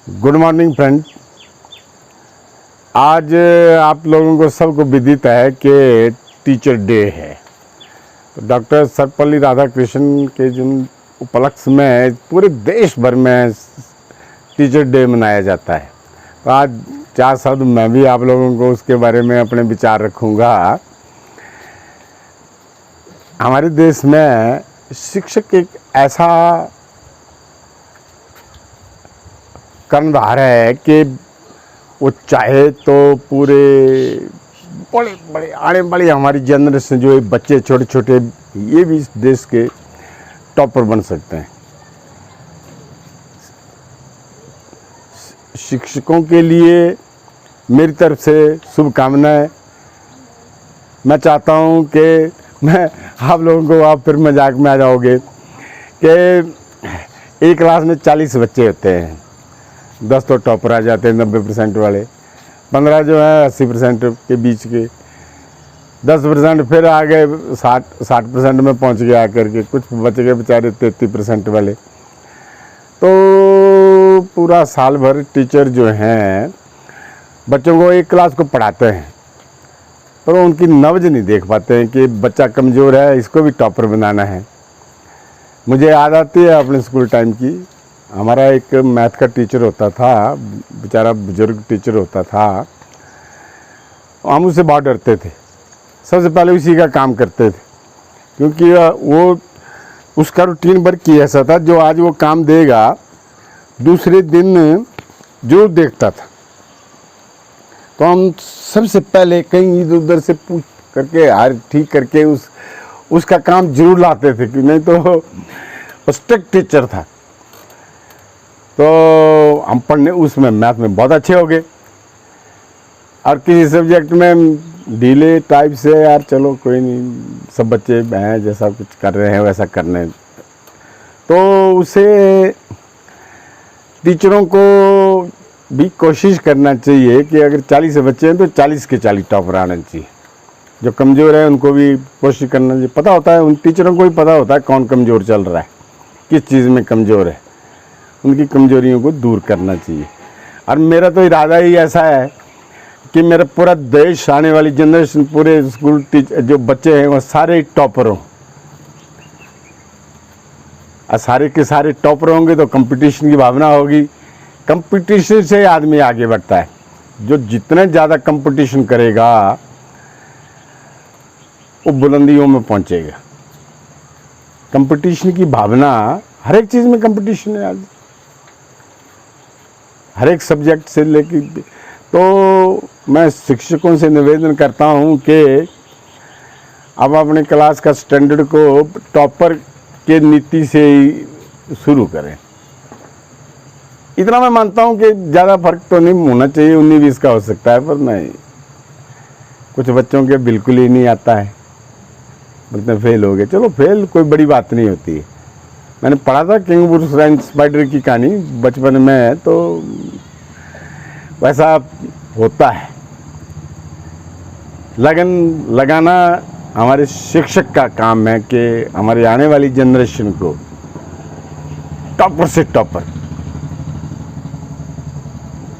Good morning friend. आज आप लोगों को सबको विदित है कि टीचर डे है। तो डॉक्टर सर्वपल्ली राधाकृष्णन के जिन उपलक्ष्य में पूरे देश भर में टीचर डे मनाया जाता है, तो आज 4 शब्द मैं भी आप लोगों को उसके बारे में अपने विचार रखूँगा। हमारे देश में शिक्षक एक ऐसा कर्णधार है कि वो चाहे तो पूरे बड़े बड़े आने वाली हमारी जनरेशन जो बच्चे छोटे छोटे ये भी इस देश के टॉपर बन सकते हैं। शिक्षकों के लिए मेरी तरफ से शुभकामनाएं। मैं चाहता हूं कि मैं आप लोगों को, आप फिर मजाक में आ जाओगे कि एक क्लास में 40 बच्चे होते हैं, 10 तो टॉपर आ जाते हैं 90% वाले, 15 जो है 80% के बीच के, 10% फिर आ गए 60% में पहुंच गए आकर के, कुछ बच गए बेचारे 33% वाले। तो पूरा साल भर टीचर जो हैं बच्चों को एक क्लास को पढ़ाते हैं, पर उनकी नब्ज नहीं देख पाते हैं कि बच्चा कमज़ोर है, इसको भी टॉपर बनाना है। मुझे याद आती है अपने स्कूल टाइम की। हमारा एक मैथ का टीचर होता था, बेचारा बुजुर्ग टीचर होता था। हम उससे बहुत डरते थे, सबसे पहले उसी का काम करते थे, क्योंकि वो उसका रूटीन वर्क ही ऐसा था, जो आज वो काम देगा दूसरे दिन जो देखता था। तो हम सबसे पहले कहीं इधर उधर से पूछ करके हार ठीक करके उसका काम जरूर लाते थे, कि नहीं तो स्ट्रिक्ट टीचर था। तो हम पढ़ने उसमें मैथ में बहुत अच्छे हो गए, और किसी सब्जेक्ट में ढीले टाइप से यार चलो कोई नहीं, सब बच्चे हैं जैसा कुछ कर रहे हैं वैसा करने। तो उसे टीचरों को भी कोशिश करना चाहिए कि अगर 40 बच्चे हैं तो 40 के 40 टॉपर आने चाहिए। जो कमज़ोर है उनको भी कोशिश करना चाहिए। पता होता है, उन टीचरों को भी पता होता है कौन कमज़ोर चल रहा है, किस चीज़ में कमज़ोर है, उनकी कमजोरियों को दूर करना चाहिए। और मेरा तो इरादा ही ऐसा है कि मेरा पूरा देश, आने वाली जनरेशन, पूरे स्कूल टीचर जो बच्चे हैं वो सारे टॉपर हों। और सारे के सारे टॉपर होंगे तो कंपटीशन की भावना होगी। कंपटीशन से आदमी आगे बढ़ता है। जो जितने ज़्यादा कंपटीशन करेगा वो बुलंदियों में पहुंचेगा। कंपटीशन की भावना, हर एक चीज़ में कंपटीशन है आज, हर एक सब्जेक्ट से लेके। तो मैं शिक्षकों से निवेदन करता हूं कि अब अपने क्लास का स्टैंडर्ड को टॉपर के नीति से ही शुरू करें। इतना मैं मानता हूं कि ज़्यादा फर्क तो नहीं होना चाहिए, 19-20 का हो सकता है, पर नहीं, कुछ बच्चों के बिल्कुल ही नहीं आता है, बोलते फेल हो गए। चलो फेल कोई बड़ी बात नहीं होती है। मैंने पढ़ा था किंग ब्रूस एंड स्पाइडर की कहानी बचपन में, तो वैसा होता है। लगन लगाना हमारे शिक्षक का काम है कि हमारी आने वाली जनरेशन को टॉपर से टॉपर,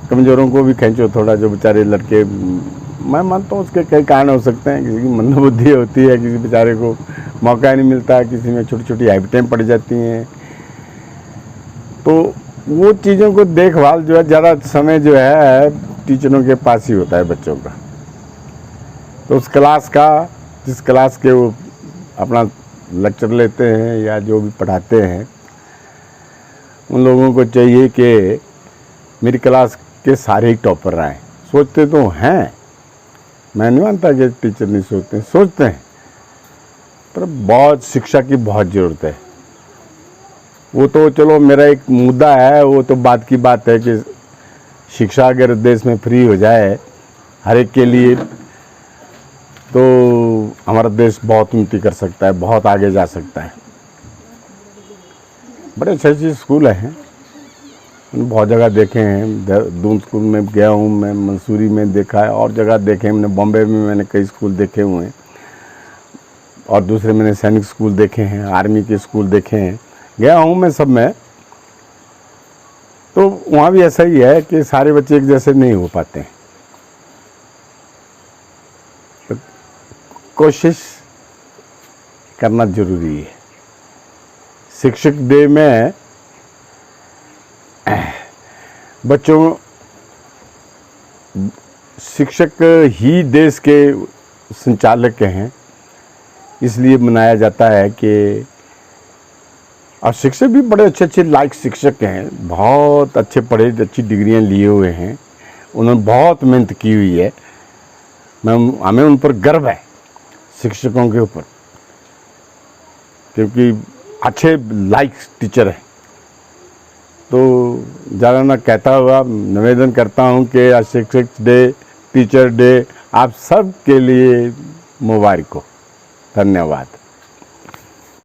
कमज़ोरों को भी खींचो थोड़ा। जो बेचारे लड़के, मैं मानता हूँ उसके कई कारण हो सकते हैं, किसी की मंदबुद्धि होती है, किसी बेचारे को मौका नहीं मिलता, किसी में छोटी छोटी हैबिटें पड़ जाती हैं। तो वो चीज़ों को देखभाल जो है, ज़्यादा समय जो है टीचरों के पास ही होता है बच्चों का। तो उस क्लास का, जिस क्लास के वो अपना लेक्चर लेते हैं या जो भी पढ़ाते हैं, उन लोगों को चाहिए कि मेरी क्लास के सारे ही टॉपर आए। सोचते तो हैं, मैं नहीं मानता कि टीचर नहीं सोचते, सोचते हैं, पर बहुत शिक्षा की बहुत ज़रूरत है। वो तो चलो मेरा एक मुद्दा है, वो तो बात की बात है कि शिक्षा अगर देश में फ्री हो जाए हर एक के लिए, तो हमारा देश बहुत उन्नति कर सकता है, बहुत आगे जा सकता है। बड़े अच्छे अच्छे स्कूल हैं, बहुत जगह देखे हैं। दून स्कूल में गया हूँ मैं, मंसूरी में देखा है, और जगह देखे हैं मैंने। बॉम्बे में मैंने कई स्कूल देखे हुए हैं, और दूसरे मैंने सैनिक स्कूल देखे हैं, आर्मी के स्कूल देखे हैं, गया हूँ मैं सब में। तो वहाँ भी ऐसा ही है कि सारे बच्चे एक जैसे नहीं हो पाते हैं। तो कोशिश करना जरूरी है। शिक्षक डे में बच्चों, शिक्षक ही देश के संचालक हैं, इसलिए मनाया जाता है कि, और शिक्षक भी बड़े अच्छे अच्छे लायक शिक्षक हैं, बहुत अच्छे पढ़े, अच्छी डिग्रियां लिए हुए हैं, उन्होंने बहुत मेहनत की हुई है। हमें उन पर गर्व है, शिक्षकों के ऊपर, क्योंकि अच्छे लायक टीचर हैं। तो ज़्यादा ना कहता हुआ निवेदन करता हूँ कि आज शिक्षक डे, टीचर डे आप सब के लिए मुबारक हो। धन्यवाद।